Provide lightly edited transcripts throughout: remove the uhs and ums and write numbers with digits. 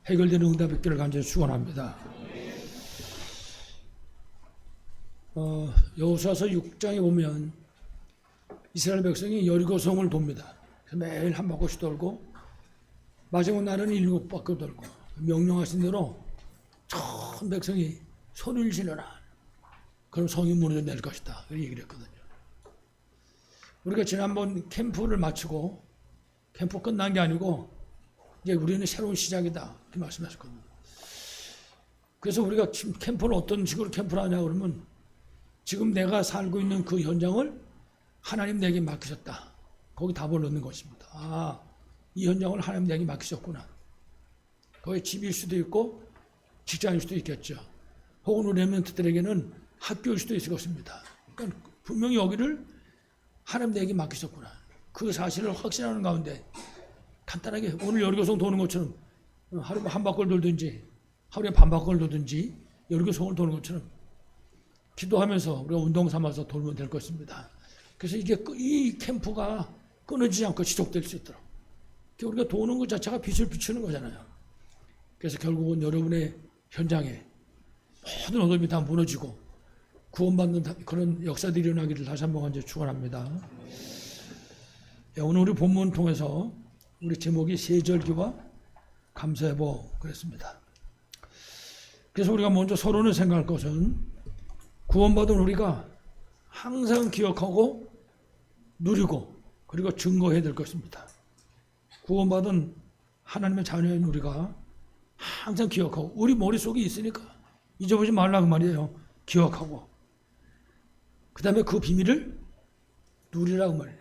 해결되는 응답 있기를 간절히 축원합니다. 여호수아서 6장에 보면 이스라엘 백성이 여리고성을 돕니다. 매일 한 바퀴씩 돌고 마지막 날은 7바퀴 돌고 명령하신 대로 전 백성이 소리를 지르라. 그럼 성이 무너져 낼 것이다. 그렇게 얘기를 했거든요. 우리가 지난번 캠프를 마치고 캠프 끝난 게 아니고 이제 우리는 새로운 시작이다. 이렇게 말씀하셨거든요. 그래서 우리가 지금 캠프를 어떤 식으로 캠프를 하냐 그러면 지금 내가 살고 있는 그 현장을 하나님 내게 맡기셨다. 거기 답을 얻는 것입니다. 아, 이 현장을 하나님 내게 맡기셨구나. 거기 집일 수도 있고 직장일 수도 있겠죠. 혹은 우리 렘넌트들에게는 학교일 수도 있을 것입니다. 그러니까 분명히 여기를 하나님 내게 맡기셨구나. 그 사실을 확신하는 가운데 간단하게 오늘 여리고성 도는 것처럼 하루에 한 바퀴를 돌든지 하루에 반 바퀴를 돌든지 여리고성을 도는 것처럼 기도하면서 우리가 운동 삼아서 돌면 될 것입니다. 그래서 이 캠프가 끊어지지 않고 지속될 수 있도록 우리가 도는 것 자체가 빛을 비추는 거잖아요. 그래서 결국은 여러분의 현장에 모든 어둠이 다 무너지고 구원받는 그런 역사들이 일어나기를 다시 한번 간절히 축원합니다. 오늘 우리 본문 통해서 우리 제목이 세절기와 감사해보 그랬습니다. 그래서 우리가 먼저 서론을 생각할 것은 구원받은 우리가 항상 기억하고 누리고 그리고 증거해야 될 것입니다. 구원받은 하나님의 자녀인 우리가 항상 기억하고 우리 머릿속에 있으니까 잊어보지 말라고 말이에요. 기억하고 그 다음에 그 비밀을 누리라고 말이에요.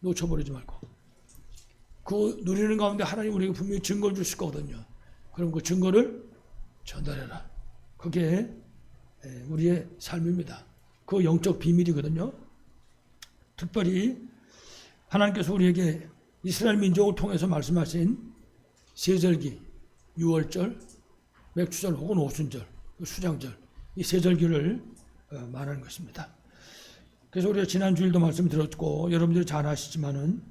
놓쳐버리지 말고 그 누리는 가운데 하나님 우리에게 분명히 증거를 주실 거거든요. 그럼 그 증거를 전달해라. 그게 우리의 삶입니다. 그 영적 비밀이거든요. 특별히 하나님께서 우리에게 이스라엘 민족을 통해서 말씀하신 세절기, 유월절, 맥주절 혹은 오순절, 수장절 이 세절기를 말하는 것입니다. 그래서 우리가 지난 주일도 말씀드렸고 여러분들이 잘 아시지만은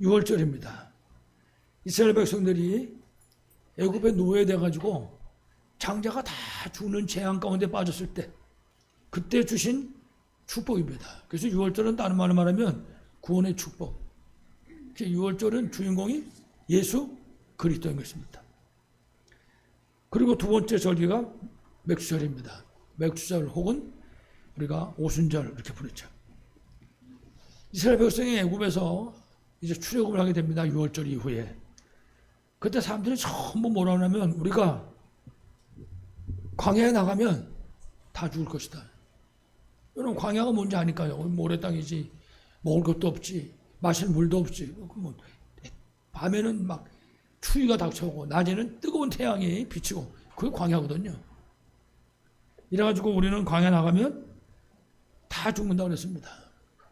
유월절입니다. 이스라엘 백성들이 애굽에 노예돼 가지고 장자가 다 죽는 재앙 가운데 빠졌을 때 그때 주신 축복입니다. 그래서 유월절은 다른 말로 말하면 구원의 축복. 유월절은 주인공이 예수 그리스도인 것입니다. 그리고 두 번째 절기가 맥주절입니다. 맥주절 혹은 우리가 오순절 이렇게 부르죠. 이스라엘 백성이 애굽에서 이제 출애굽을 하게 됩니다. 유월절 이후에. 그때 사람들이 전부 뭐라 하냐면 우리가 광야에 나가면 다 죽을 것이다. 여러분 광야가 뭔지 아니까요. 모래 땅이지 먹을 것도 없지 마실 물도 없지. 밤에는 막 추위가 닥쳐오고 낮에는 뜨거운 태양이 비치고 그게 광야거든요. 이래가지고 우리는 광야 나가면 다 죽는다고 그랬습니다.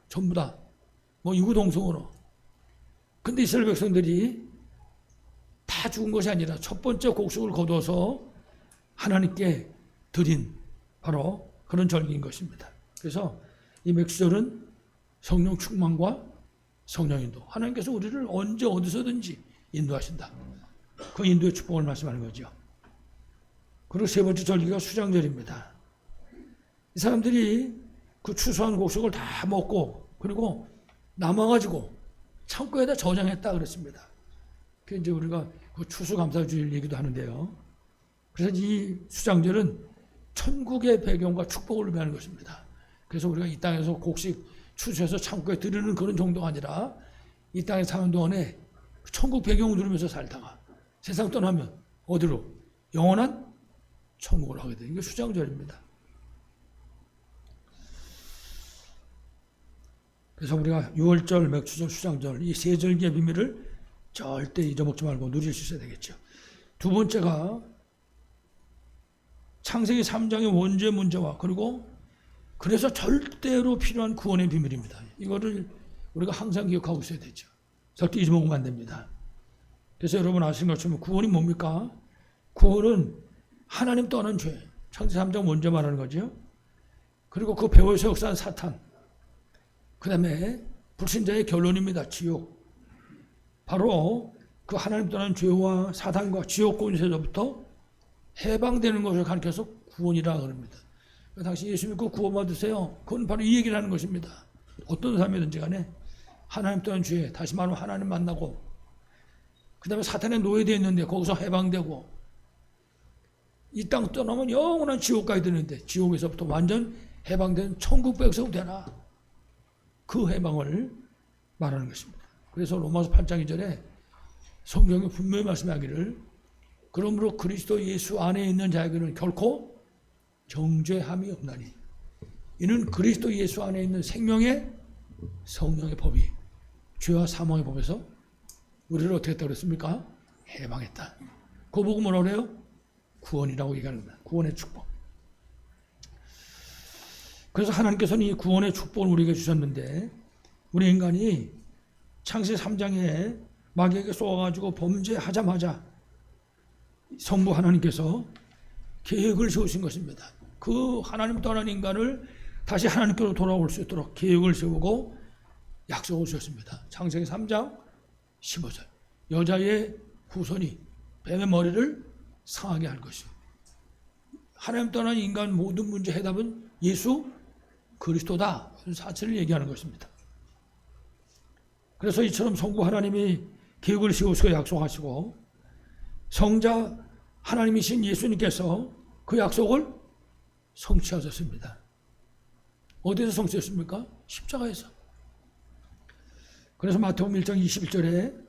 전부 다. 뭐 이구동성으로. 근데 이스라엘 백성들이 다 죽은 것이 아니라 첫 번째 곡식을 거둬서 하나님께 드린 바로 그런 절기인 것입니다. 그래서 이 맥주절은 성령 충만과 성령 인도. 하나님께서 우리를 언제 어디서든지 인도하신다. 그 인도의 축복을 말씀하는 거죠. 그리고 세 번째 절기가 수장절입니다. 이 사람들이 그 추수한 곡식을 다 먹고 그리고 남아가지고 창고에다 저장했다 그랬습니다. 그 이제 우리가 그 추수감사주일 얘기도 하는데요. 그래서 이 수장절은 천국의 배경과 축복을 의미하는 것입니다. 그래서 우리가 이 땅에서 곡식 추수해서 창고에 들이는 그런 정도가 아니라 이 땅에 사는 동안에 천국 배경을 누리면서 살다가 세상 떠나면 어디로? 영원한 천국을 하게 되는 게 수장절입니다. 그래서 우리가 유월절, 맥주절, 수장절 이 세 절기의 비밀을 절대 잊어먹지 말고 누릴 수 있어야 되겠죠. 두 번째가 창세기 3장의 원죄 문제와 그리고 그래서 절대로 필요한 구원의 비밀입니다. 이거를 우리가 항상 기억하고 있어야 되죠. 절대 잊어먹으면 안 됩니다. 그래서 여러분 아시는 것처럼 구원이 뭡니까? 구원은 하나님 떠난 죄. 창세기 3장 원죄 말하는 거죠. 그리고 그 배후에서 역사한 사탄. 그 다음에 불신자의 결론입니다. 지옥. 바로 그 하나님 떠난 죄와 사단과 지옥 권세로부터 해방되는 것을 가르쳐서 구원이라 그럽니다. 당신 예수 믿고 구원받으세요. 그건 바로 이 얘기를 하는 것입니다. 어떤 삶이든지 간에 하나님 떠난 죄, 다시 말하면 하나님 만나고, 그 다음에 사탄에 노예되어 있는데 거기서 해방되고, 이 땅 떠나면 영원한 지옥 가야 되는데 지옥에서부터 완전 해방된 천국 백성 되라. 그 해방을 말하는 것입니다. 그래서 로마서 8장 2절에 성경이 분명히 말씀하기를, 그러므로 그리스도 예수 안에 있는 자에게는 결코 정죄함이 없나니 이는 그리스도 예수 안에 있는 생명의 성령의 법이 죄와 사망의 법에서 우리를 어떻게 했다고 그랬습니까? 해방했다. 그거 보고 뭐라 그래요? 구원이라고 얘기하는 거야. 구원의 축복. 그래서 하나님께서는 이 구원의 축복을 우리에게 주셨는데, 우리 인간이 창세기 3장에 마귀에게 쏘아가지고 범죄하자마자 성부 하나님께서 계획을 세우신 것입니다. 그 하나님 떠난 인간을 다시 하나님께로 돌아올 수 있도록 계획을 세우고 약속을 주셨습니다. 창세기 3장 15절. 여자의 후손이 뱀의 머리를 상하게 할 것이요. 하나님 떠난 인간 모든 문제 해답은 예수 그리스도다. 사실을 얘기하는 것입니다. 그래서 이처럼 성부 하나님이 계획을 세우시고 약속하시고, 성자 하나님이신 예수님께서 그 약속을 성취하셨습니다. 어디서 성취했습니까? 십자가에서. 그래서 마태복음 1장 21절에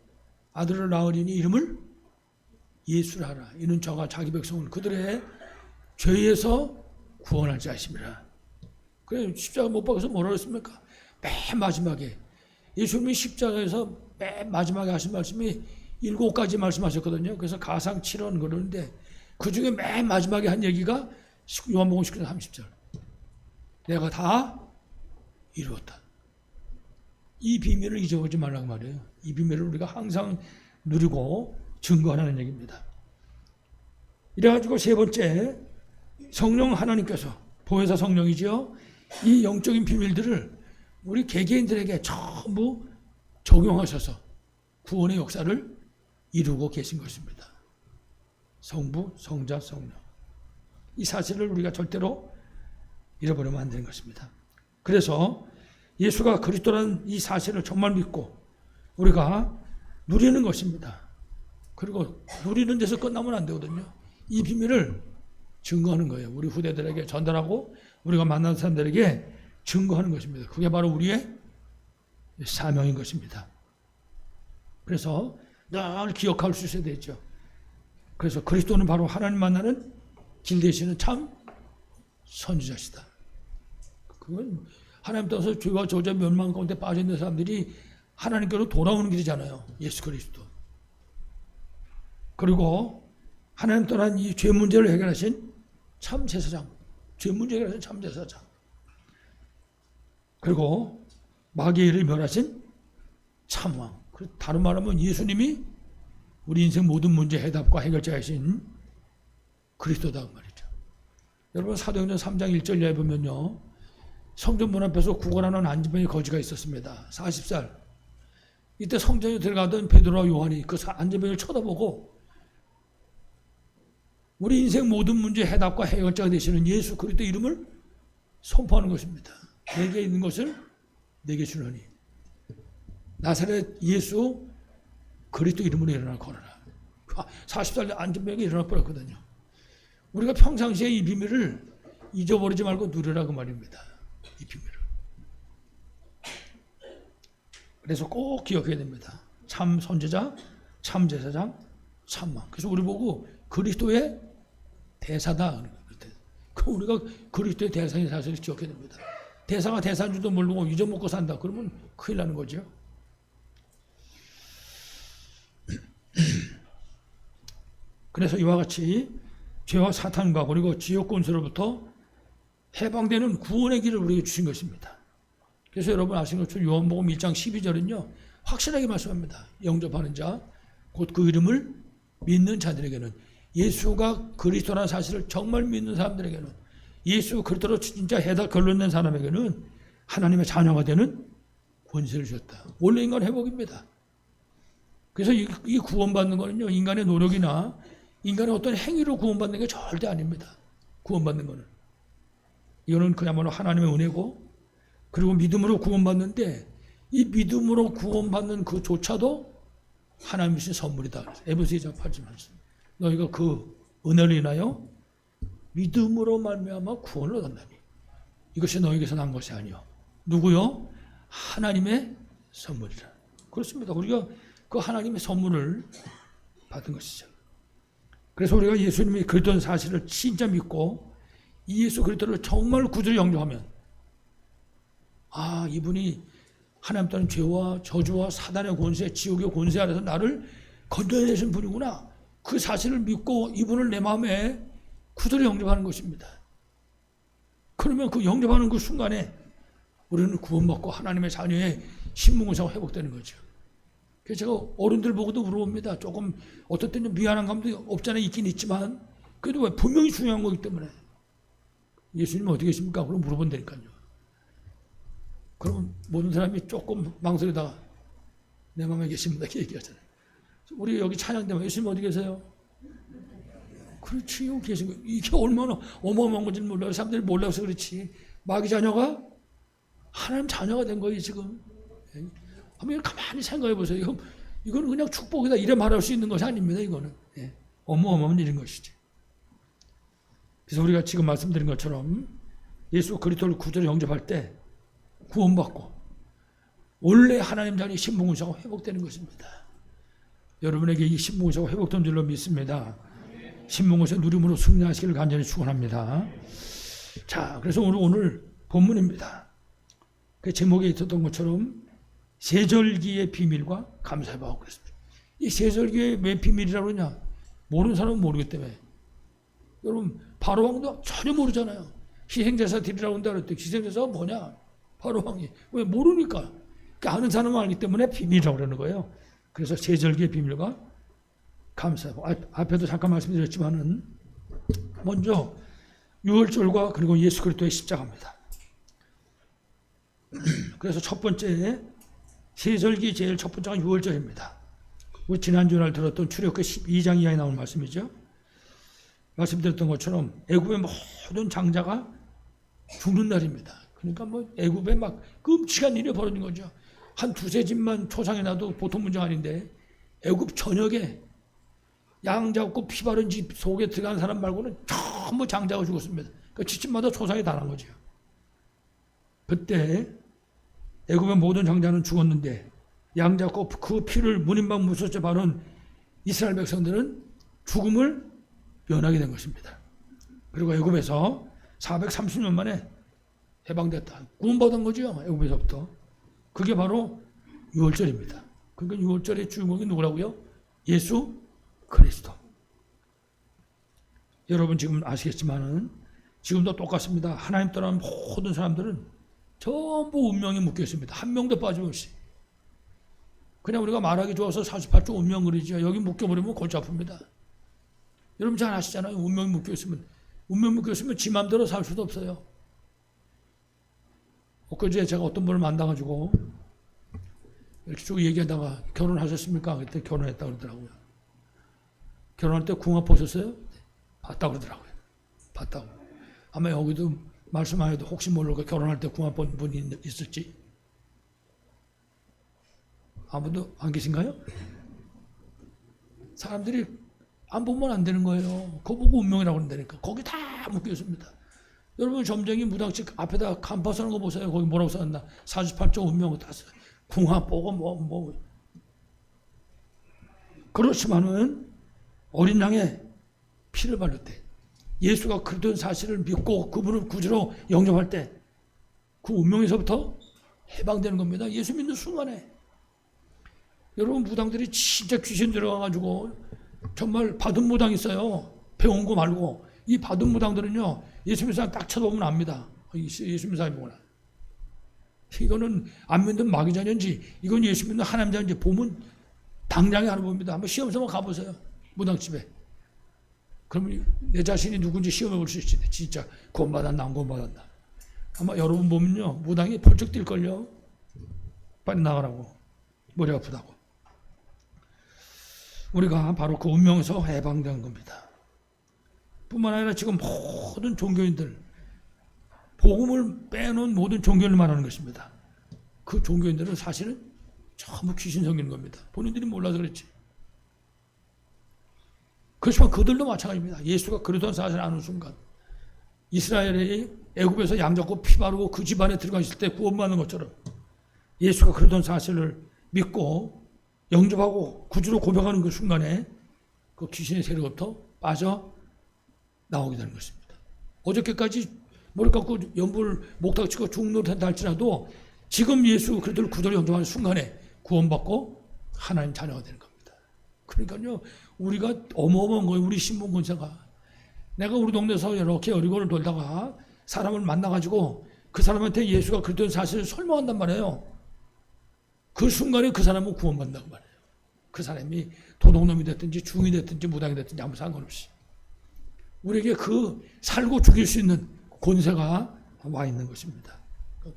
아들을 낳으리니 이름을 예수라 하라. 이는 저가 자기 백성을 그들의 죄에서 구원할 자이심이라. 그래, 십자가 못 박아서 뭐라 그랬습니까? 맨 마지막에 예수님이 십자가에서 맨 마지막에 하신 말씀이 7가지 말씀하셨거든요. 그래서 가상 7원 그러는데 그 중에 맨 마지막에 한 얘기가 요한복음 19장 30절. 내가 다 이루었다. 이 비밀을 잊어보지 말라고 말이에요. 이 비밀을 우리가 항상 누리고 증거하는 얘기입니다. 이래가지고 세 번째, 성령 하나님께서, 보혜사 성령이죠. 이 영적인 비밀들을 우리 개개인들에게 전부 적용하셔서 구원의 역사를 이루고 계신 것입니다. 성부, 성자, 성령. 이 사실을 우리가 절대로 잃어버리면 안 되는 것입니다. 그래서 예수가 그리스도라는 이 사실을 정말 믿고 우리가 누리는 것입니다. 그리고 누리는 데서 끝나면 안 되거든요. 이 비밀을 증거하는 거예요. 우리 후대들에게 전달하고 우리가 만난 사람들에게 증거하는 것입니다. 그게 바로 우리의 사명인 것입니다. 그래서 늘 기억할 수 있어야 되죠. 그래서 그리스도는 바로 하나님 만나는 길 되시는 참 선지자시다. 그건 하나님 따라서 죄와 저주와 멸망 가운데 빠져 있는 사람들이 하나님께로 돌아오는 길이잖아요. 예수 그리스도. 그리고 하나님 떠난 이 죄 문제를 해결하신 참 제사장. 죄 문제 해결하신 참 제사장. 그리고 마귀의 일을 멸하신 참왕. 다른 말하면 예수님이 우리 인생 모든 문제 해답과 해결자이신 그리스도다 그 말이죠. 여러분 사도행전 3장 1절에 보면요. 성전 문 앞에서 구걸하는 안진병의 거지가 있었습니다. 40살. 이때 성전에 들어가던 베드로와 요한이 그 안진병을 쳐다보고 우리 인생 모든 문제 해답과 해결자가 되시는 예수 그리스도 이름을 선포하는 것입니다. 내게 있는 것을 내게 주노니 나사렛 예수 그리스도 이름으로 일어나 걸어라. 40살 안진병이 일어나 버렸거든요. 우리가 평상시에 이 비밀을 잊어버리지 말고 누리라 그 말입니다. 이 비밀을. 그래서 꼭 기억해야 됩니다. 참 선지자, 참 제사장, 참왕. 그래서 우리 보고 그리스도의 대사다. 우리가 그리스도의 대사의 사실을 기억해야 됩니다. 대사가 대사인 줄도 모르고 잊어먹고 산다. 그러면 큰일 나는 거죠. 그래서 이와 같이 죄와 사탄과 그리고 지옥 권세로부터 해방되는 구원의 길을 우리에게 주신 것입니다. 그래서 여러분 아시는 것처럼 요한복음 1장 12절은요. 확실하게 말씀합니다. 영접하는 자, 곧 그 이름을 믿는 자들에게는 예수가 그리스도라는 사실을 정말 믿는 사람들에게는 예수 그리스도로 진짜 해답 결론낸 사람에게는 하나님의 자녀가 되는 권세를 주셨다. 원래 인간 회복입니다. 그래서 이 구원받는 거는요, 인간의 노력이나 인간의 어떤 행위로 구원받는 게 절대 아닙니다. 구원받는 거는. 이거는 그야말로 하나님의 은혜고, 그리고 믿음으로 구원받는데, 이 믿음으로 구원받는 그조차도 하나님이 주신 선물이다. 에베소서 8절 말씀. 너희가 그 은혜를 인하여 믿음으로 말미암아 구원을 얻었나니 이것이 너희에게서 난 것이 아니요 누구요? 하나님의 선물이라. 그렇습니다. 우리가 그 하나님의 선물을 받은 것이죠. 그래서 우리가 예수님이 그리스도인 사실을 진짜 믿고 이 예수 그리스도를 정말 구주로 영접하면, 아, 이분이 하나님 따른 죄와 저주와 사단의 권세, 지옥의 권세 아래서 나를 건져내신 분이구나. 그 사실을 믿고 이분을 내 마음에 구주로 영접하는 것입니다. 그러면 그 영접하는 그 순간에 우리는 구원받고 하나님의 자녀의 신분공사가 회복되는 거죠. 그래서 제가 어른들 보고도 물어봅니다. 조금 어떨 때는 미안한 감도 없잖아요. 있긴 있지만 그래도 왜 분명히 중요한 거기 때문에 예수님 어디 계십니까? 그럼 물어본다니까요. 그럼 모든 사람이 조금 망설이다가 내 마음에 계십니다 이렇게 얘기하잖아요. 우리 여기 찬양되면 예수님 어디 계세요? 그렇지, 여기 계신 거예요. 이게 얼마나 어마어마한 건지 몰라요. 사람들이 몰라서 그렇지. 마귀 자녀가 하나님 자녀가 된 거예요 지금. 한번 가만히 생각해 보세요. 이거는 그냥 축복이다 이래 말할 수 있는 것이 아닙니다. 이거는 어마어마한 일인 것이지. 그래서 우리가 지금 말씀드린 것처럼 예수 그리스도를 구주로 영접할 때 구원받고 원래 하나님 자녀의 신분공사가 회복되는 것입니다. 여러분에게 이 신분공사가 회복된 줄로 믿습니다. 신분공사 누림으로 승리하시기를 간절히 축원합니다. 자, 그래서 오늘 본문입니다. 그 제목에 있었던 것처럼 세절기의 비밀과 감사의 바가 그랬습니다. 이 세절기의 왜 비밀이라고 그러냐? 모르는 사람은 모르기 때문에. 여러분 바로왕도 전혀 모르잖아요. 희생제사 드리라고 한다 그랬더니 희생제사가 뭐냐? 바로왕이. 왜? 모르니까. 아는 사람은 알기 때문에 비밀이라고 그러는 거예요. 그래서 세절기의 비밀과 감사의 바. 앞에도 잠깐 말씀드렸지만은 먼저 유월절과 그리고 예수 그리스도의 십자가입니다. 그래서 첫 번째 세절기 제일 첫 번째가 유월절입니다. 우리 지난주에 들었던 출애굽기 12장 이하에 나온 말씀이죠. 말씀드렸던 것처럼 애굽의 모든 장자가 죽는 날입니다. 그러니까 뭐 애굽에 막 끔찍한 일이 벌어진 거죠. 한 두세 집만 초상에 놔도 보통 문제가 아닌데 애굽 전역에 양 잡고 피 바른 집 속에 들어간 사람 말고는 전부 장자가 죽었습니다. 그 집집마다 초상이 다 난 거죠. 그때 애굽의 모든 장자는 죽었는데 양 잡고 그 피를 문인방 무소째 바른 이스라엘 백성들은 죽음을 면하게 된 것입니다. 그리고 애굽에서 430년 만에 해방됐다. 구원받은 거죠. 애굽에서부터. 그게 바로 유월절입니다. 그러니까 유월절의 주인공이 누구라고요? 예수 그리스도. 여러분 지금 아시겠지만은 지금도 똑같습니다. 하나님 떠난 모든 사람들은 전부 운명이 묶여 있습니다. 한 명도 빠짐없이. 그냥 우리가 말하기 좋아서 48조 운명 그러죠. 여기 묶여버리면 골치 아픕니다. 여러분 잘 아시잖아요. 운명이 묶여 있으면 지 맘대로 살 수도 없어요. 엊그제 제가 어떤 분을 만나가지고 이렇게 쭉 얘기하다가 결혼하셨습니까? 그때 결혼했다 그러더라고요. 결혼할 때 궁합 보셨어요? 봤다 그러더라고요. 봤다고. 아마 여기도 말씀 안 해도 혹시 모르고 결혼할 때 궁합 본 분이 있을지. 아무도 안 계신가요? 사람들이 안 보면 안 되는 거예요. 그거 보고 운명이라고 그런다니까. 거기 다 묶여 있습니다. 여러분 점쟁이 무당집 앞에다 간판 써놓은 거 보세요. 거기 뭐라고 써놨나? 48조 운명 다 써요. 궁합 보고 뭐. 그렇지만은 어린 양의 피를 바를 때 예수가 그리스도인 사실을 믿고 그분을 구주로 영접할 때 그 운명에서부터 해방되는 겁니다. 예수 믿는 순간에. 여러분 무당들이 진짜 귀신 들어가가지고 정말 받은 무당 있어요. 배운 거 말고. 이 받은 무당들은요. 예수 믿는 사람 딱 쳐다보면 압니다. 예수 믿는 사람이구나. 이거는 안 믿는 마귀 자녀인지 이건 예수 믿는 하나님 자녀인지 보면 당장에 알아봅니다. 한번 시험서 한번 가보세요. 무당집에. 그러면 내 자신이 누군지 시험해 볼 수 있지. 진짜 구원받았나 안 구원받았나. 아마 여러분 보면요. 무당이 펄쩍 뛸걸요. 빨리 나가라고. 머리 아프다고. 우리가 바로 그 운명에서 해방된 겁니다. 뿐만 아니라 지금 모든 종교인들, 복음을 빼놓은 모든 종교를 말하는 것입니다. 그 종교인들은 사실은 전부 귀신 섬기는 겁니다. 본인들이 몰라서 그렇지. 그렇지만 그들도 마찬가지입니다. 예수가 그리스도라는 사실을 아는 순간, 이스라엘이 애굽에서 양 잡고 피 바르고 그 집안에 들어가 있을 때 구원받는 것처럼 예수가 그리스도라는 사실을 믿고 영접하고 구주로 고백하는 그 순간에 그 귀신의 세력부터 빠져 나오게 되는 것입니다. 어저께까지 머리 깎고 연불 목탁 치고 죽는 노릇한다 할지라도 지금 예수 그리스도를 구주로 영접하는 순간에 구원받고 하나님 자녀가 되는 겁니다. 그러니까요, 우리가 어마어마한 거예요. 우리 신분 권세가. 내가 우리 동네에서 이렇게 어리고를 돌다가 사람을 만나가지고 그 사람한테 예수가 그리스도인 사실을 설명한단 말이에요. 그 순간에 그 사람은 구원받는다고 말해요. 그 사람이 도둑놈이 됐든지 중이 됐든지 무당이 됐든지 아무 상관없이 우리에게 그 살고 죽일 수 있는 권세가 와 있는 것입니다.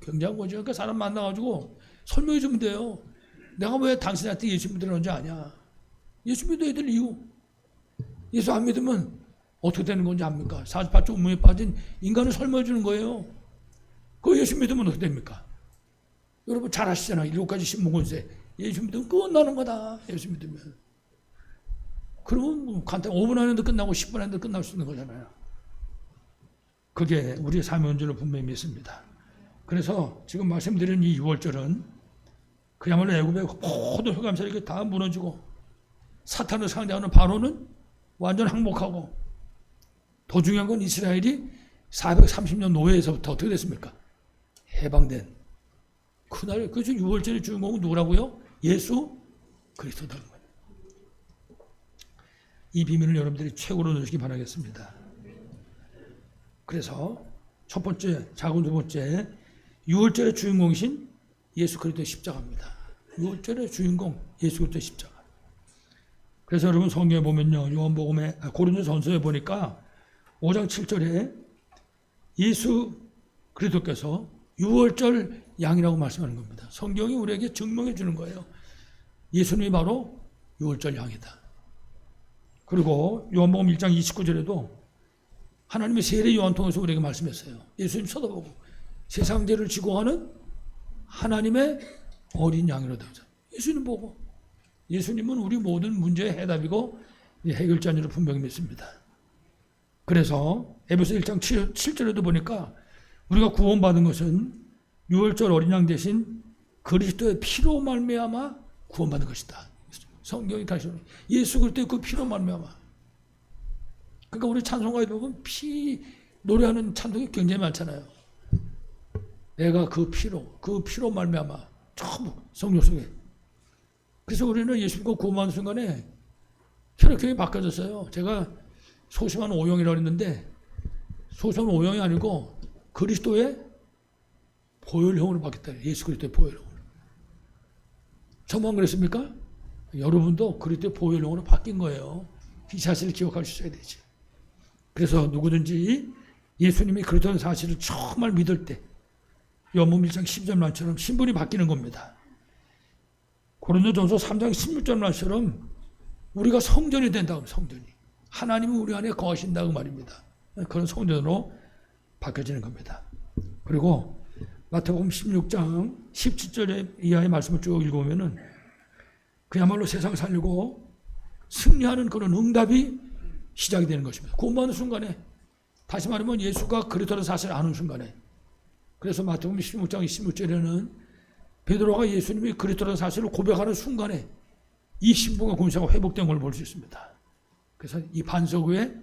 굉장한 거죠. 그러니까 사람 만나가지고 설명해 주면 돼요. 내가 왜 당신한테 예수 믿으라는지 아냐. 예수 믿어야 될 이유. 예수 안 믿으면 어떻게 되는 건지 압니까? 사주팔자 운명에 빠진 인간을 설명해 주는 거예요. 그 예수 믿으면 어떻게 됩니까? 여러분 잘 아시잖아요. 7가지 신문권세. 예수 믿으면 끝나는 거다. 예수 믿으면. 그러면 뭐 간단히 5분 안에도 끝나고 10분 안에도 끝날 수 있는 거잖아요. 그게 우리의 삶의 온전을 분명히 믿습니다. 그래서 지금 말씀드린 이 6월절은 그야말로 애굽의 모든 흑암 세력이 다 무너지고 사탄을 상대하는 바로는 완전 항복하고 더 중요한 건 이스라엘이 430년 노예에서부터 어떻게 됐습니까? 해방된 그날. 그래서 6월절의 주인공은 누구라고요? 예수 그리스도다. 이 비밀을 여러분들이 최고로 넣으시기 바라겠습니다. 그래서 첫 번째, 작은 두 번째, 6월절의 주인공이신 예수 그리스도의 십자가입니다. 6월절의 주인공 예수 그리스도의 십자가. 그래서 여러분 성경에 보면요, 요한복음에 고린도전서에 보니까 5장 7절에 예수 그리스도께서 6월절 양이라고 말씀하는 겁니다. 성경이 우리에게 증명해 주는 거예요. 예수님이 바로 6월절 양이다. 그리고 요한복음 1장 29절에도 하나님의 세례 요한 통해서 우리에게 말씀했어요. 예수님 쳐다보고 세상 죄를 지고 가는 하나님의 어린 양이로다. 예수님 보고. 예수님은 우리 모든 문제의 해답이고 해결자니로 분명히 믿습니다. 그래서 에베소 1장 7절에도 보니까 우리가 구원받은 것은 6월절 어린 양 대신 그리스도의 피로 말미암아 구원받은 것이다. 성경이 가르쳐 예수 그리스도의 그 피로 말미암아. 그러니까 우리 찬송가에 보면 피 노래하는 찬송이 굉장히 많잖아요. 내가 그 피로 말미암아. 전부 성경 속에. 그래서 우리는 예수 믿고 구원받는 순간에 혈액형이 바뀌어졌어요. 제가 소심한 O형이라고 했는데 소심한 O형이 아니고 그리스도의 보혈형으로 바뀌었다. 예수 그리스도의 보혈형으로. 저만 그랬습니까? 여러분도 그리스도의 보혈형으로 바뀐 거예요. 이 사실을 기억할 수 있어야 되지. 그래서 누구든지 예수님이 그리스도라는 사실을 정말 믿을 때 요한복음 1장 10절 말처럼 신분이 바뀌는 겁니다. 고린도전서 3장 16절 말처럼 우리가 성전이 된다고. 성전이. 하나님은 우리 안에 거하신다고 말입니다. 그런 성전으로 바뀌어지는 겁니다. 그리고 마태복음 16장 17절 이하의 말씀을 쭉 읽어보면은 그야말로 세상 살리고 승리하는 그런 응답이 시작이 되는 것입니다. 구원받는 순간에, 다시 말하면 예수가 그리스도라는 사실을 아는 순간에. 그래서 마태복음 16장 26절에는 베드로가 예수님이 그리스도라는 사실을 고백하는 순간에 이 신분과 권세가 회복된 걸 볼 수 있습니다. 그래서 이 반석 위에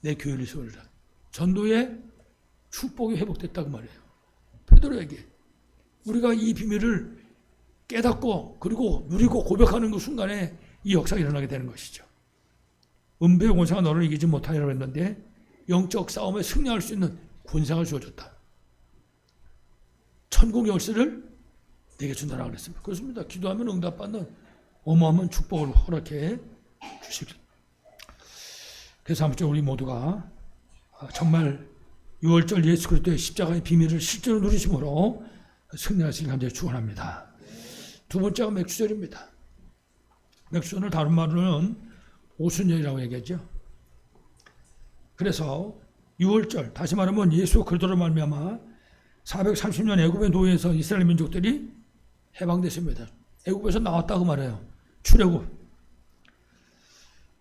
내 교회를 세우리라. 전도의 축복이 회복됐다고 말해요. 베드로에게. 우리가 이 비밀을 깨닫고 그리고 누리고 고백하는 그 순간에 이 역사가 일어나게 되는 것이죠. 은배의 권세가 너를 이기지 못하리라고 했는데 영적 싸움에 승리할 수 있는 권세가 주어졌다. 천국 열쇠를 내게 준다라고 그랬습니다. 그렇습니다. 기도하면 응답받는 어마어마한 축복을 허락해 주시길. 그래서 아무쪼록 우리 모두가 정말 6월절 예수 그리스도의 십자가의 비밀을 실제로 누리심으로 승리하시길 간절히 축원합니다. 두 번째가 맥주절입니다. 맥주전을 다른 말로는 오순절이라고 얘기하죠. 그래서 6월절, 다시 말하면 예수 그리스도로 말미암아 430년 애굽의 노예에서 이스라엘 민족들이 해방됐습니다. 애굽에서 나왔다고 말해요. 출애굽.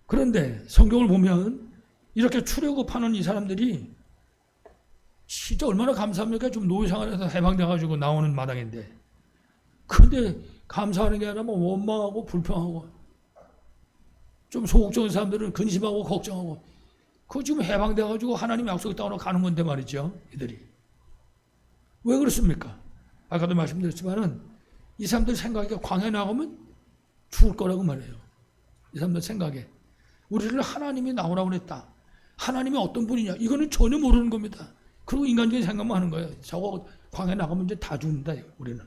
그런데 성경을 보면 이렇게 출애굽하는 이 사람들이 진짜 얼마나 감사합니까? 좀 노예 생활에서 해방돼가지고 나오는 마당인데. 근데 감사하는 게 아니라 뭐 원망하고 불평하고 좀 소극적인 사람들은 근심하고 걱정하고 그거 지금 해방돼가지고 하나님 약속의 땅으로 가는 건데 말이죠. 이들이. 왜 그렇습니까? 아까도 말씀드렸지만은 이 사람들 생각에 광야에 나가면 죽을 거라고 말해요. 이 사람들 생각에. 우리를 하나님이 나오라고 그랬다. 하나님이 어떤 분이냐. 이거는 전혀 모르는 겁니다. 그리고 인간적인 생각만 하는 거예요. 저거 광야에 나가면 이제 다 죽는다. 우리는.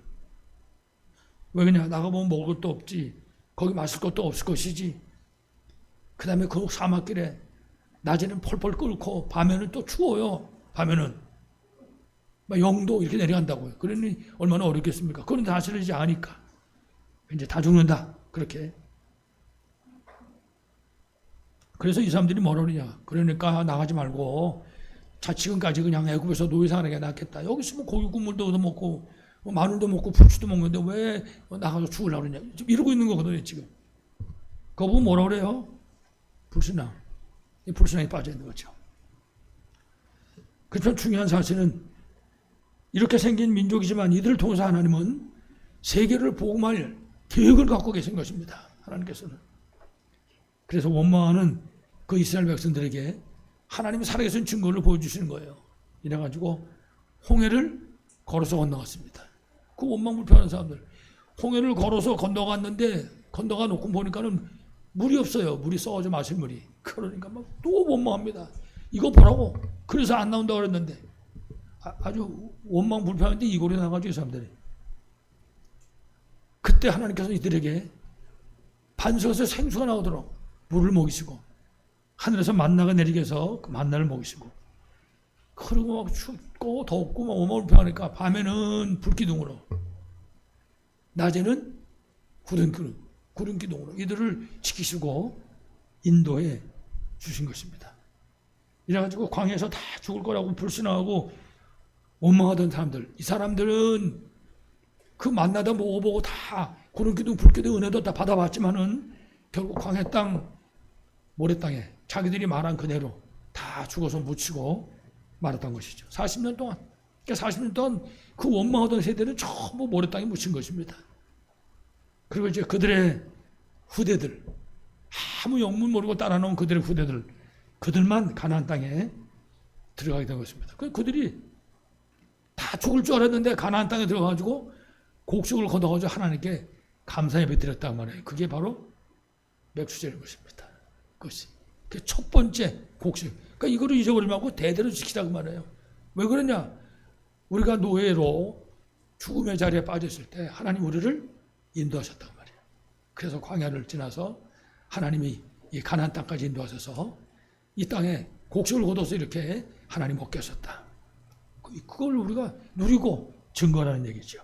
왜 그러냐. 나가보면 먹을 것도 없지. 거기 마실 것도 없을 것이지. 그 다음에 그 사막길에 낮에는 펄펄 끓고 밤에는 또 추워요. 밤에는. 막 0도 이렇게 내려간다고요. 그러니 얼마나 어렵겠습니까? 그런 사실을 이제 아니까. 이제 다 죽는다. 그렇게. 그래서 이 사람들이 뭐라 그러냐. 그러니까 나가지 말고 자치근까지 그냥 애굽에서 노예 생활하는 게 낫겠다. 여기 있으면 고기 국물도 얻어먹고 마늘도 먹고 부추도 먹는데 왜 나가서 죽으려고 그러냐. 지금 이러고 있는 거거든요. 지금. 그거 보면 뭐라 그래요? 불신앙. 이 불신앙에 빠져 있는 거죠. 그렇지만 중요한 사실은 이렇게 생긴 민족이지만 이들을 통해서 하나님은 세계를 복음할 계획을 갖고 계신 것입니다. 하나님께서는. 그래서 원망하는 그 이스라엘 백성들에게 하나님이 살아계신 증거를 보여주시는 거예요. 이래가지고 홍해를 걸어서 건너갔습니다. 그 원망 불평하는 사람들. 홍해를 걸어서 건너갔는데 건너가 놓고 보니까는 물이 없어요. 물이 썩어져 마실 물이. 그러니까 막 또 원망합니다. 이거 보라고. 그래서 안 나온다고 그랬는데. 아주 원망 불평한데 이골이 나가지고 이 사람들이. 그때 하나님께서 이들에게 반석에서 생수가 나오도록 물을 먹이시고 하늘에서 만나가 내리게 해서 그 만나를 먹이시고 그리고 막 춥고 덥고 막 원망 불평하니까 밤에는 불기둥으로 낮에는 구름기둥으로 이들을 지키시고 인도해 주신 것입니다. 이래가지고 광야에서 다 죽을 거라고 불신하고 원망하던 사람들, 이 사람들은 그 만나다 먹어보고 다 구름기둥, 불기둥 은혜도 다 받아봤지만은 결국 광야 땅, 모래 땅에 자기들이 말한 그대로 다 죽어서 묻히고 말았던 것이죠. 40년 동안. 그러니까 40년 동안 그 원망하던 세대는 전부 모래 땅에 묻힌 것입니다. 그리고 이제 그들의 후대들, 아무 영문 모르고 따라놓은 그들의 후대들, 그들만 가나안 땅에 들어가게 된 것입니다. 그들이 다 죽을 줄 알았는데 가나안 땅에 들어가가지고 곡식을 걷어가지고 하나님께 감사 예배 드렸단 말이에요. 그게 바로 맥주절인 것입니다. 그것이. 그 첫 번째 곡식. 그러니까 이거를 잊어버리면 하고 대대로 지키라고 말해요. 왜 그러냐? 우리가 노예로 죽음의 자리에 빠졌을 때 하나님 우리를 인도하셨단 말이에요. 그래서 광야를 지나서 하나님이 이 가나안 땅까지 인도하셔서 이 땅에 곡식을 거둬서 이렇게 하나님 먹게 하셨다. 그걸 우리가 누리고 증거라는 얘기죠.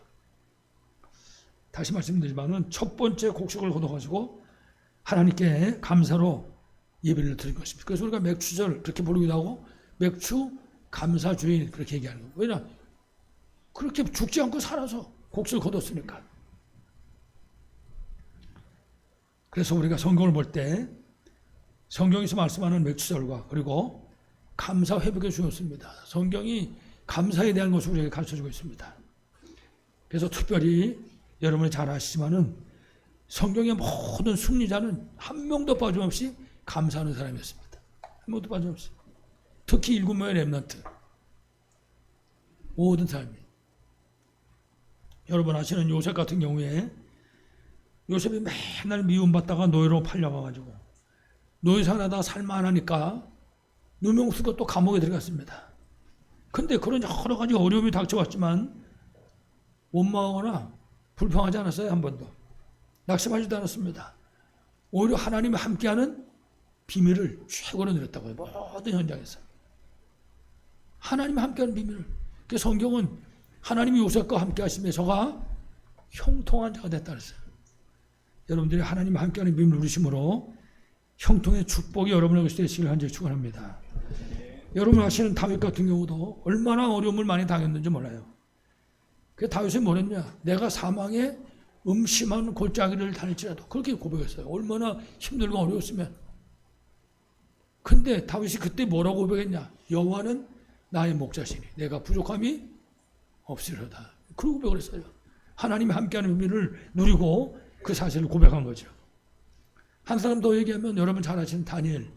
다시 말씀드리지만은 첫 번째 곡식을 거둬가지고 하나님께 감사로 예배를 드린 것입니다. 그래서 우리가 맥주절 그렇게 부르기도 하고 맥주 감사주일 그렇게 얘기하는 거예요. 왜냐? 그렇게 죽지 않고 살아서 곡식을 거뒀으니까. 그래서 우리가 성경을 볼 때 성경에서 말씀하는 맥주절과 그리고 감사 회복해 주셨습니다. 성경이 감사에 대한 것을 우리에게 가르쳐주고 있습니다. 그래서 특별히 여러분이 잘 아시지만은 성경의 모든 승리자는 한 명도 빠짐없이 감사하는 사람이었습니다. 한 명도 빠짐없이. 특히 7명의 렘넌트. 모든 사람이. 여러분 아시는 요셉 같은 경우에 요셉이 맨날 미움받다가 노예로 팔려가가지고 노예 생활하다가 살만하니까 누명수가 또 감옥에 들어갔습니다. 근데 그런 여러 가지 어려움이 닥쳐왔지만 원망하거나 불평하지 않았어요. 한 번도. 낙심하지도 않았습니다. 오히려 하나님이 함께하는 비밀을 최고로 누렸다고요. 모든 현장에서. 하나님이 함께하는 비밀을. 그 성경은 하나님이 요셉과 함께 하시며 저가 형통한 자가 됐다 그랬어요. 여러분들이 하나님 함께하는 믿음을 누리심으로 형통의 축복이 여러분에게 되시길 간절히 축원합니다. 여러분 아시는 다윗 같은 경우도 얼마나 어려움을 많이 당했는지 몰라요. 그 다윗이 뭐랬냐? 내가 사망의 음심한 골짜기를 다닐지라도 그렇게 고백했어요. 얼마나 힘들고 어려웠으면. 근데 다윗이 그때 뭐라고 고백했냐? 여호와는 나의 목자시니 내가 부족함이 없으리로다. 그런 고백을 했어요. 하나님이 함께하는 의미를 누리고 그 사실을 고백한 거죠. 한 사람 더 얘기하면 여러분 잘 아시는 다니엘.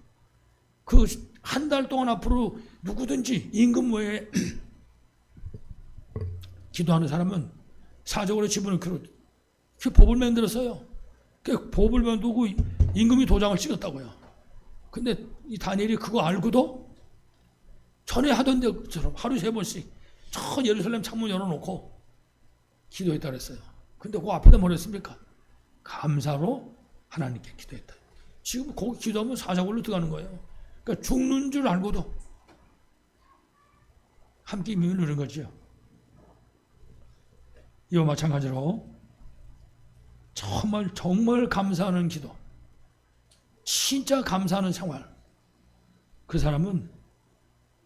그 한 달 동안 앞으로 누구든지 임금 외에 기도하는 사람은 사적으로 집어넣기로 그 법을 만들었어요. 그 법을 만들고 임금이 도장을 찍었다고요. 근데 이 다니엘이 그거 알고도 전에 하던 데처럼 하루 3번씩 저 예루살렘 창문 열어놓고 기도했다 그랬어요. 근데 그 앞에다 뭘 했습니까? 감사로 하나님께 기도했다. 지금 거기 기도하면 사자굴로 들어가는 거예요. 그러니까 죽는 줄 알고도 함께 임을 누린 거죠. 이와 마찬가지로 정말 감사하는 기도, 진짜 감사하는 생활. 그 사람은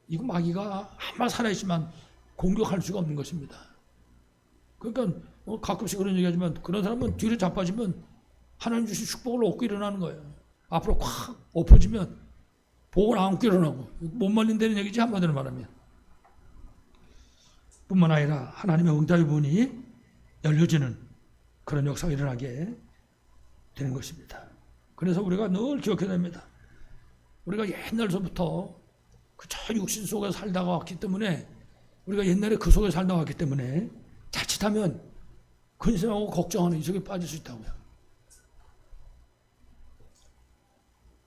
이거 마귀가 아마 살아있지만 공격할 수가 없는 것입니다. 그러니까 가끔씩 그런 얘기하지만 그런 사람은 뒤로 자빠지면 하나님 주신 축복을 얻고 일어나는 거예요. 앞으로 확 엎어지면 복을 안고 일어나고 못 말린다는 얘기지 한마디로 말하면. 뿐만 아니라 하나님의 응답의 문이 열려지는 그런 역사가 일어나게 되는 것입니다. 그래서 우리가 늘 기억해야 됩니다. 우리가 옛날서부터 그저 육신 속에 살다가 왔기 때문에 우리가 옛날에 그 속에 살다 왔기 때문에 자칫하면 근심하고 걱정하는 이 속에 빠질 수 있다고요.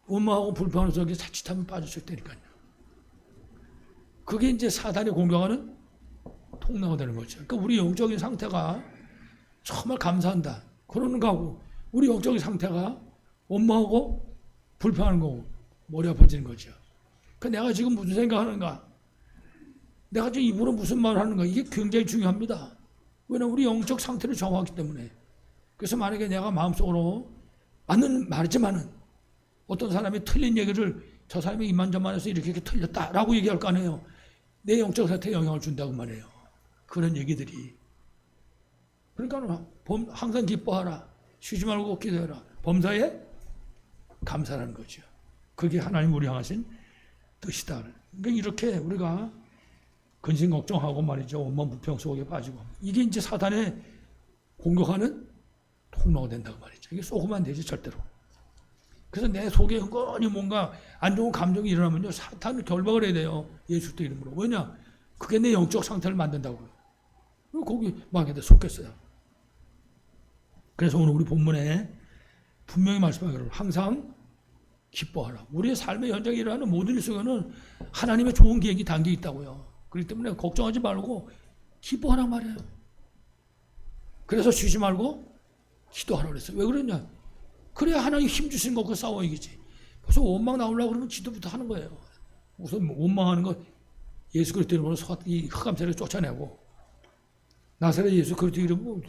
원망하고 불평하는 속에 자칫하면 빠질 수 있다니까요. 그게 이제 사단이 공격하는 통로가 되는 거죠. 그러니까 우리 영적인 상태가 정말 감사한다. 그러는 거하고 우리 영적인 상태가 원망하고 불평하는 거고 머리 아파지는 거죠. 그러니까 내가 지금 무슨 생각하는가? 내가 지금 입으로 무슨 말을 하는가? 이게 굉장히 중요합니다. 왜냐하면 우리 영적 상태를 정하기 때문에. 그래서 만약에 내가 마음속으로 맞는 말이지만은 어떤 사람이 틀린 얘기를 저 사람이 이만저만해서 이렇게 틀렸다라고 얘기할 거 아니에요. 내 영적 상태에 영향을 준다고 말해요. 그런 얘기들이. 그러니까 항상 기뻐하라. 쉬지 말고 기도해라. 범사에 감사라는 거죠. 그게 하나님 우리 향하신 뜻이다. 그러니까 이렇게 우리가 근심 걱정하고 말이죠. 원망 불평 속에 빠지고. 이게 이제 사단의 공격하는 통로가 된다고 말이죠. 이게 쏘으면 안 되지 절대로. 그래서 내 속에 은근히 뭔가 안 좋은 감정이 일어나면요. 사탄을 결박을 해야 돼요. 예수 의 이름으로. 왜냐? 그게 내 영적 상태를 만든다고요. 그리고 거기 마귀한테 속겠어요. 그래서 오늘 우리 본문에 분명히 말씀하기를 항상 기뻐하라. 우리의 삶의 현장에 일어나는 모든 일 속에는 하나님의 좋은 계획이 담겨 있다고요. 그렇기 때문에 걱정하지 말고 기뻐하라 말이에요. 그래서 쉬지 말고 기도하라 그랬어요. 왜 그러냐? 그래야 하나님 힘 주신 거 그거 싸워 이기지. 벌써 원망 나오려고 그러면 기도부터 하는 거예요. 우선 원망하는 거 예수 그리스도 이름으로 이 흑암 세력을 쫓아내고 나사렛 예수 그리스도 이름으로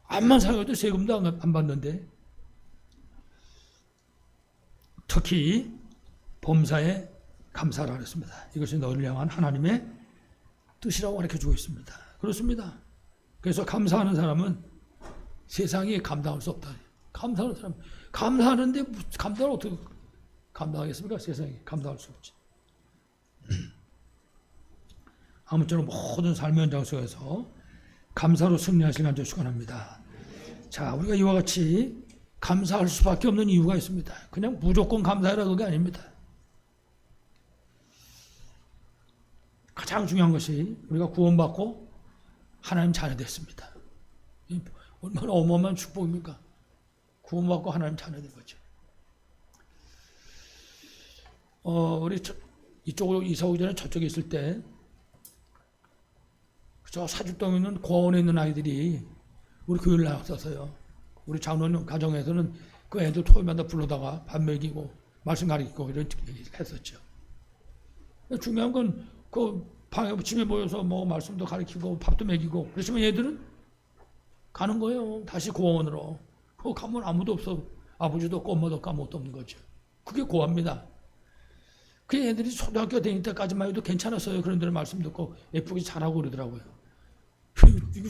암만 살아도 세금도 안 받는데 특히 범사에 감사를 했습니다. 이것이 너를 향한 하나님의 뜻이라고 가르쳐주고 있습니다. 그렇습니다. 그래서 감사하는 사람은 세상에 감당할 수 없다. 감사하는 사람 감사하는데 감당을 어떻게 감당하겠습니까? 세상에 감당할 수 없지. 아무쪼록 모든 삶의 현장 속에서 감사로 승리하시길 간절히 축원합니다. 자, 우리가 이와 같이 감사할 수밖에 없는 이유가 있습니다. 그냥 무조건 감사해라 그게 아닙니다. 가장 중요한 것이 우리가 구원받고 하나님 자녀 됐습니다. 얼마나 어마어마한 축복입니까? 구원받고 하나님 자녀 된 거죠. 우리 이쪽으로 이사 오기 전에 저쪽에 있을 때 저 사죽동에 있는 고아원에 있는 아이들이 우리 교회를 나왔어서요. 우리 장로님 가정에서는 그 애들 토요일마다 불러다가 밥 먹이고 말씀 가르치고 이런 했었죠. 중요한 건 그 방에 집에 모여서 뭐 말씀도 가르치고 밥도 먹이고 그렇지만 얘들은 가는 거예요. 다시 고아원으로. 가면 아무도 없어. 아버지도 없고 엄마도 없고 아무것도 없는 거죠. 그게 고합니다. 그 애들이 초등학교 다닐 때까지만 해도 괜찮았어요. 그런 데를 말씀 듣고 예쁘게 잘하고 그러더라고요.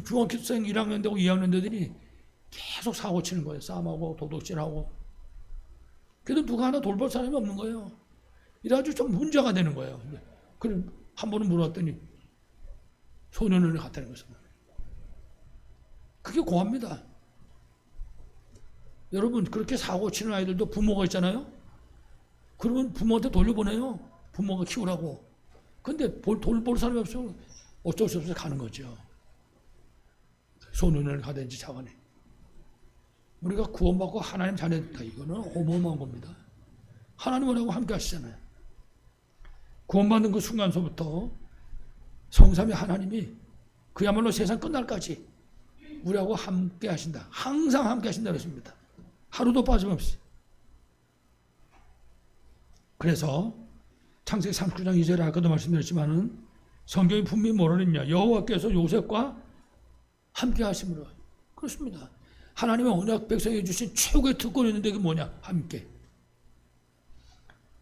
중학생 1학년 되고 2학년 되더니 계속 사고 치는 거예요. 싸움하고 도둑질하고. 그래도 누가 하나 돌볼 사람이 없는 거예요. 이래가지고 좀 문제가 되는 거예요. 그럼 한 번은 물어봤더니 소년원에 갔다는 것입니다. 그게 고합니다. 여러분, 그렇게 사고 치는 아이들도 부모가 있잖아요. 그러면 부모한테 돌려보내요. 부모가 키우라고. 근데 돌볼 사람이 없으면 어쩔 수 없어서 가는 거죠. 소년원을 가든지 차원에. 우리가 구원받고 하나님 자녀됐다. 이거는 어마어마한 겁니다. 하나님하고 함께 하시잖아요. 구원받는 그 순간서부터 성삼위 하나님이 그야말로 세상 끝날까지 우리하고 함께 하신다. 항상 함께 하신다 그랬습니다. 하루도 빠짐없이. 그래서 창세기 39장 2절에 아까도 말씀드렸지만은 성경이 분명히 뭐라 그랬냐. 여호와께서 요셉과 함께 하심으로. 그렇습니다. 하나님의 언약 백성에게 주신 최고의 특권이 있는데 그게 뭐냐? 함께.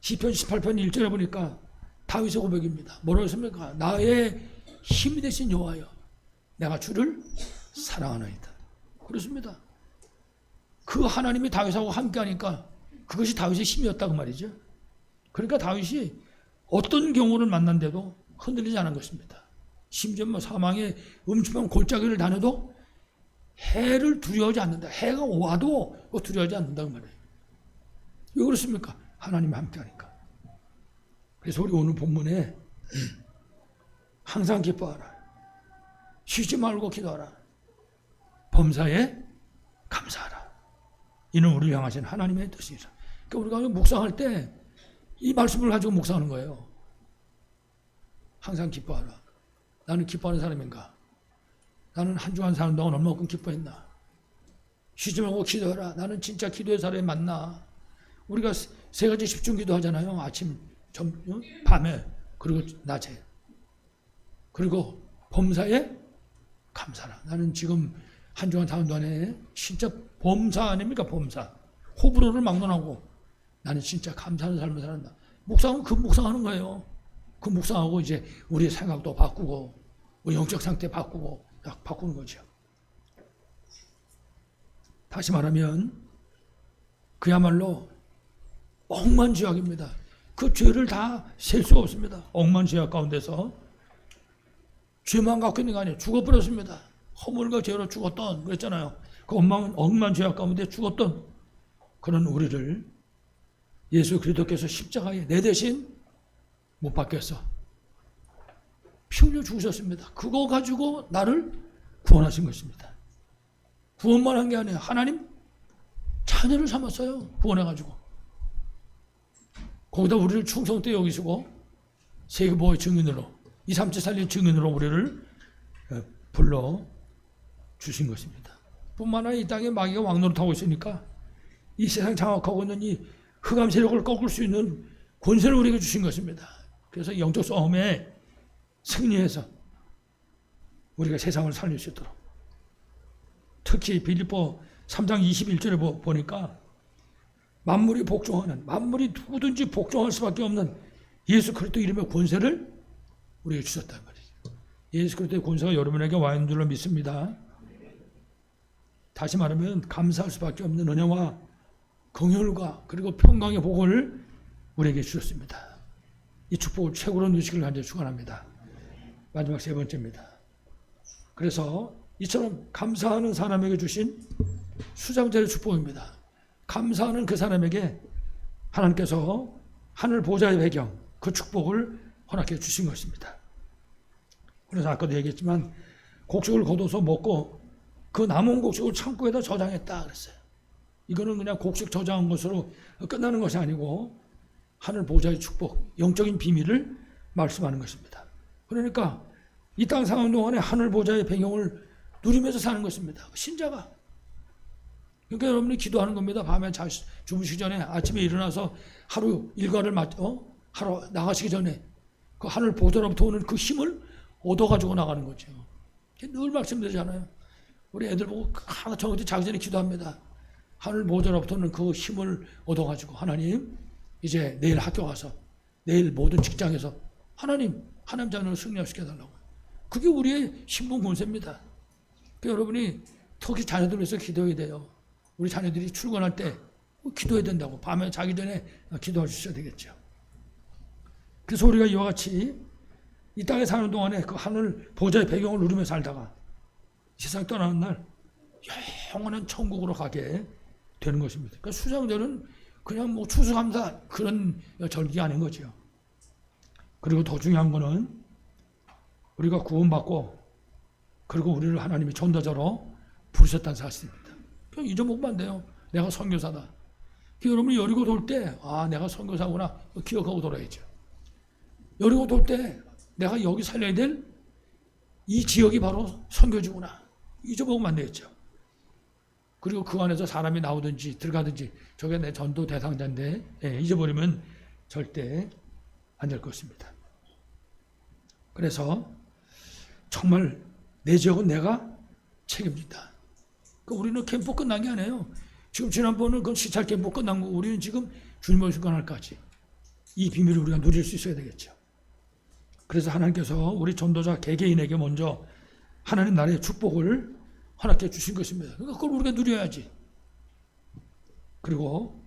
시편 18편 1절에 보니까 다윗의 고백입니다. 뭐라고 했습니까? 나의 힘이 되신 여호와여, 내가 주를 사랑하나이다. 그렇습니다. 그 하나님이 다윗하고 함께 하니까 그것이 다윗의 힘이었다 그 말이죠. 그러니까 다윗이 어떤 경우를 만난데도 흔들리지 않은 것입니다. 심지어 사망의 음침한 골짜기를 다녀도 해를 두려워하지 않는다. 해가 와도 두려워하지 않는다 그 말이에요. 왜 그렇습니까? 하나님이 함께 하니까. 그래서 우리 오늘 본문에 항상 기뻐하라. 쉬지 말고 기도하라. 범사에 감사하라. 이는 우리를 향하신 하나님의 뜻이라. 그러니까 우리가 묵상할 때 이 말씀을 가지고 묵상하는 거예요. 항상 기뻐하라. 나는 기뻐하는 사람인가? 나는 한 주간 사는 동안 얼마큼 기뻐했나? 쉬지 말고 기도하라. 나는 진짜 기도의 사람이 맞나? 우리가 세 가지 집중 기도하잖아요. 아침, 밤에, 그리고 낮에. 그리고 범사에 감사라. 나는 지금 한 주간 사는 동안에 진짜 범사 아닙니까? 범사. 호불호를 막론하고 나는 진짜 감사하는 삶을 살았다. 묵상은 그 묵상하는 거예요. 그 묵상하고 이제 우리의 생각도 바꾸고 우리 영적 상태 바꾸고 딱 바꾸는 거죠. 다시 말하면 그야말로 억만죄악입니다. 그 죄를 다 셀 수가 없습니다. 억만죄악 가운데서 죄만 갖고 있는 거 아니에요. 죽어버렸습니다. 허물과 죄로 죽었던 그랬잖아요. 그 억만죄악 가운데 죽었던 그런 우리를 예수 그리스도께서 십자가에 내 대신 못 박혀서 피 흘려 죽으셨습니다. 그거 가지고 나를 구원하신 것입니다. 구원만 한 게 아니에요. 하나님 자녀를 삼았어요. 구원해가지고. 거기다 우리를 충성되 여기시고 세계보호의 증인으로 2, 3째 살린 증인으로 우리를 불러 주신 것입니다. 뿐만 아니라 이 땅에 마귀가 왕노릇하고 있으니까 이 세상 장악하고 있는 이 흑암 세력을 꺾을 수 있는 권세를 우리에게 주신 것입니다. 그래서 영적 싸움에 승리해서 우리가 세상을 살릴 수 있도록. 특히 빌립보 3장 21절에 보니까 만물이 복종하는, 만물이 누구든지 복종할 수밖에 없는 예수 그리스도 이름의 권세를 우리에게 주셨단 말이죠. 예수 그리스도의 권세가 여러분에게 와 있는 줄로 믿습니다. 다시 말하면 감사할 수밖에 없는 은혜와 긍휼과 그리고 평강의 복을 우리에게 주셨습니다. 이 축복을 최고로 누리시길 간절히 축원합니다. 마지막 세 번째입니다. 그래서 이처럼 감사하는 사람에게 주신 수장자의 축복입니다. 감사하는 그 사람에게 하나님께서 하늘 보좌의 배경, 그 축복을 허락해 주신 것입니다. 그래서 아까도 얘기했지만 곡식을 거둬서 먹고 그 남은 곡식을 창고에다 저장했다 그랬어요. 이거는 그냥 곡식 저장한 것으로 끝나는 것이 아니고 하늘 보좌의 축복, 영적인 비밀을 말씀하는 것입니다. 그러니까 이 땅 사는 동안에 하늘 보좌의 배경을 누리면서 사는 것입니다. 신자가. 그러니까 여러분이 기도하는 겁니다. 밤에 주무시기 전에 아침에 일어나서 하루 일과를 하루 나가시기 전에 그 하늘 보좌로부터 오는 그 힘을 얻어가지고 나가는 거죠. 늘 말씀드리잖아요. 우리 애들 보고 하나 저녁에 자기 전에 기도합니다. 하늘 보좌로부터는 그 힘을 얻어가지고 하나님 이제 내일 학교 가서 내일 모든 직장에서 하나님 자녀를 승리시켜달라고. 그게 우리의 신분 권세입니다. 그러니까 여러분이 특히 자녀들 위해서 기도해야 돼요. 우리 자녀들이 출근할 때 기도해야 된다고. 밤에 자기 전에 기도해 주셔야 되겠죠. 그래서 우리가 이와 같이 이 땅에 사는 동안에 그 하늘 보좌의 배경을 누리며 살다가 세상 떠나는 날 영원한 천국으로 가게 되는 것입니다. 그러니까 수장절은 그냥 뭐 추수감사 그런 절기가 아닌 거죠. 그리고 더 중요한 거는 우리가 구원받고 그리고 우리를 하나님이 전도자로 부르셨다는 사실입니다. 그냥 잊어먹으면 안 돼요. 내가 선교사다. 여러분이 여리고 돌 때 내가 선교사구나 기억하고 돌아야죠. 여리고 돌 때 내가 여기 살려야 될 이 지역이 바로 선교지구나. 잊어먹으면 안 되겠죠. 그리고 그 안에서 사람이 나오든지 들어가든지 저게 내 전도 대상자인데 잊어버리면 절대 안 될 것입니다. 그래서 정말 내 지역은 내가 책임진다. 우리는 캠프 끝난 게 아니에요. 지금 지난번은 그 시찰 캠프 끝난 거 우리는 지금 주님을 순간할까지 이 비밀을 우리가 누릴 수 있어야 되겠죠. 그래서 하나님께서 우리 전도자 개개인에게 먼저 하나님 나라의 축복을 허락해 주신 것입니다. 그러니까 그걸 우리가 누려야지. 그리고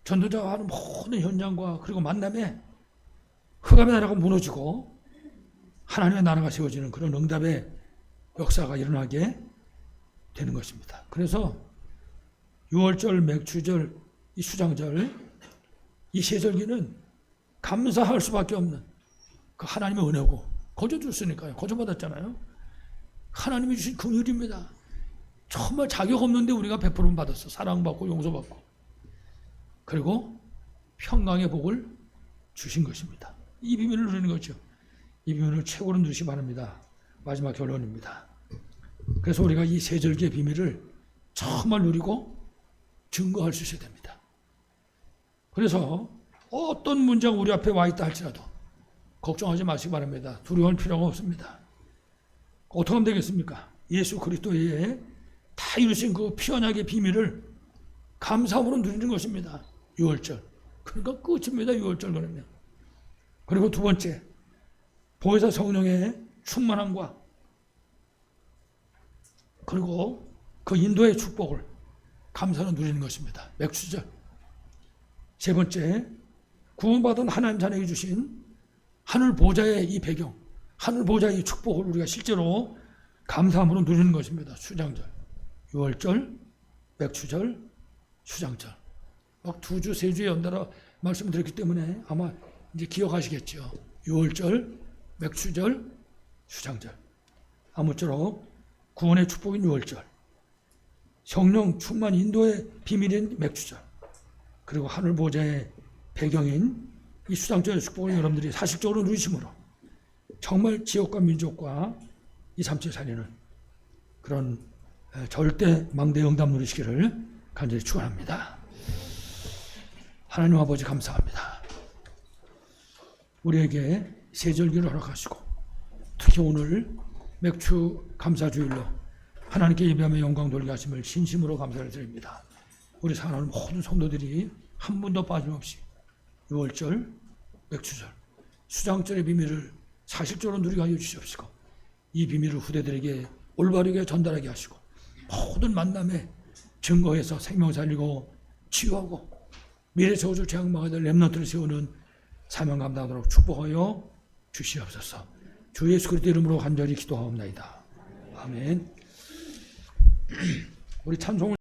전도자와 하는 모든 현장과 그리고 만남에 흑암의 나라가 무너지고 하나님의 나라가 세워지는 그런 응답의 역사가 일어나게 되는 것입니다. 그래서 6월절, 맥추절, 이 수장절, 이 세 절기는 감사할 수밖에 없는 그 하나님의 은혜고 거저 줬으니까요. 거저 받았잖아요. 하나님이 주신 긍휼입니다. 정말 자격 없는데 우리가 베풀음 받았어. 사랑받고 용서받고 그리고 평강의 복을 주신 것입니다. 이 비밀을 누리는 거죠. 이 비밀을 최고로 누리시 바랍니다. 마지막 결론입니다. 그래서 우리가 이 세 절기의 비밀을 정말 누리고 증거할 수 있어야 됩니다. 그래서 어떤 문제가 우리 앞에 와 있다 할지라도 걱정하지 마시기 바랍니다. 두려워할 필요가 없습니다. 어떻게 하면 되겠습니까? 예수 그리스도의 다 이루신 그 피언약의 비밀을 감사함으로 누리는 것입니다. 6월절. 그러니까 끝입니다. 6월절 그러면. 그리고 두 번째, 보혜사 성령의 충만함과 그리고 그 인도의 축복을 감사로 누리는 것입니다. 맥추절. 세 번째, 구원받은 하나님 자녀에게 주신 하늘 보좌의 이 배경, 하늘 보좌의 이 축복을 우리가 실제로 감사함으로 누리는 것입니다. 수장절, 6월절, 맥추절, 수장절. 막 2주, 3주에 연달아 말씀을 드렸기 때문에 아마 이제 기억하시겠죠. 6월절, 맥추절, 수장절. 아무쪼록 구원의 축복인 6월절, 성령 충만 인도의 비밀인 맥추절, 그리고 하늘 보좌의 배경인 이 수장절의 축복을 여러분들이 사실적으로 누리심으로 정말 지역과 민족과 이 삼체 살리는 그런 절대 망대 응답 누리시기를 간절히 축원합니다. 하나님 아버지 감사합니다. 우리에게 세 절기를 허락하시고 특히 오늘 맥추 감사주일로 하나님께 예배하며 영광 돌리게 하심을 진심으로 감사를 드립니다. 우리 사랑하는 모든 성도들이 한 분도 빠짐없이 6월절, 맥추절, 수장절의 비밀을 사실적으로 누리게 하여 주시옵시고 이 비밀을 후대들에게 올바르게 전달하게 하시고 모든 만남에 증거해서 생명 살리고 치유하고 미래 저주 재앙 막아야 될 렘넌트를 세우는 사명 감당하도록 축복하여 주시옵소서. 주 예수 그리스도 이름으로 간절히 기도하옵나이다. 아멘. 우리 찬송을